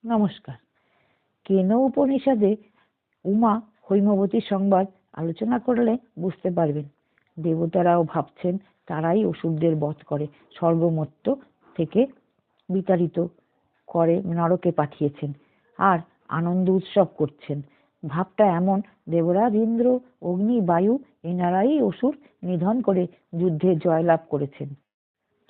নমস্কার। কেন উপনিষদে উমা হৈমবতীর সংবাদ আলোচনা করলে বুঝতে পারবেন দেবতারাও ভাবছেন তারাই অসুরদের বধ করে স্বর্গমর্ত থেকে বিতাড়িত করে নরকে পাঠিয়েছেন আর আনন্দ উৎসব করছেন। ভাবটা এমন, দেবরাজ ইন্দ্র, অগ্নি, বায়ু এনারাই অসুর নিধন করে যুদ্ধে জয়লাভ করেছেন।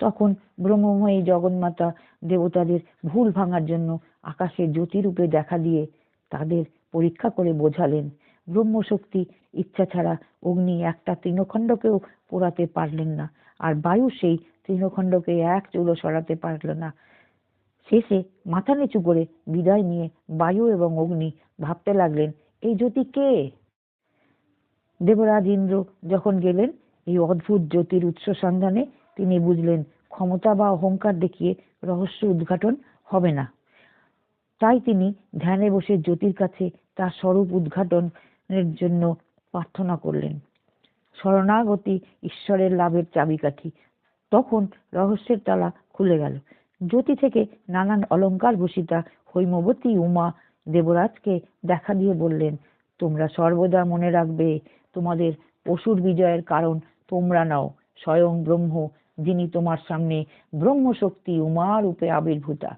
তখন ব্রহ্মময়ী জগন্মাতা দেবতাদের ভুল ভাঙার জন্য আকাশে জ্যোতিরূপে দেখা দিয়ে তাদের পরীক্ষা করে বোঝালেন ব্রহ্মশক্তি ইচ্ছা ছাড়া অগ্নি একটা তৃণখণ্ডকেও পোড়াতে পারলেন না, আর বায়ু সেই তৃণখণ্ডকে এক চুলো সরাতে পারল না। শেষে মাথা নিচু করে বিদায় নিয়ে বায়ু এবং অগ্নি ভাবতে লাগলেন, এই জ্যোতি কে? দেবরাজ ইন্দ্র যখন গেলেন এই অদ্ভুত জ্যোতির উৎস সন্ধানে, তিনি বুঝলেন ক্ষমতা বা অহংকার দেখিয়ে রহস্য উদ্ঘাটন হবে না। তাই তিনি ধ্যানে বসে জ্যোতির কাছে তার স্বরূপ উদ্ঘাটনের জন্য প্রার্থনা করলেন। শরণাগতি ঈশ্বরের লাভের চাবিকাঠি। তখন রহস্যের তালা খুলে গেল। জ্যোতি থেকে নানান অলংকার ভূষিতা হৈমবতী উমা দেবরাজকে দেখা দিয়ে বললেন, তোমরা সর্বদা মনে রাখবে তোমাদের অসুর বিজয়ের কারণ তোমরা নও, স্বয়ং ব্রহ্ম, যিনি তোমার সামনে ব্রহ্মশক্তি উমা রূপে আবির্ভূতা।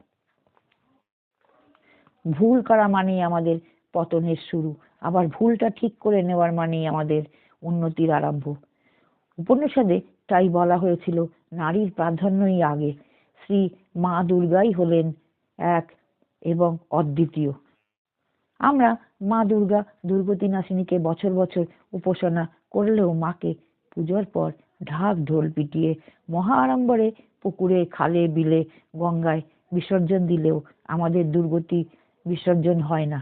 ভুল করা মানেই আমাদের পতনের শুরু, আবার ভুলটা ঠিক করে নেওয়ার মানেই আমাদের উন্নতির আরম্ভ। উপনিষদে তাই বলা হয়েছিল নারীর প্রাধান্যই আগে। শ্রী মা দুর্গাই হলেন এক এবং অদ্বিতীয়। আমরা মা দুর্গা দুর্গতি নাশিনীকে বছর বছর উপাসনা করলেও মাকে পুজোর পর ঢাক ঢোল পিটিয়ে মহা আড়ম্বরে পুকুরে, খালে, বিলে, গঙ্গায় বিসর্জন দিলেও আমাদের দুর্গতি বিসর্জন হয় না।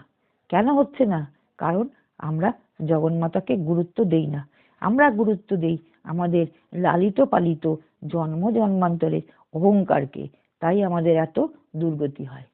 কেন হচ্ছে না? কারণ আমরা জগন্মাতাকে গুরুত্ব দেই না। আমরা গুরুত্ব দেই আমাদের লালিত পালিত জন্ম জন্মান্তরের অহংকারকে। তাই আমাদের এত দুর্গতি হয়।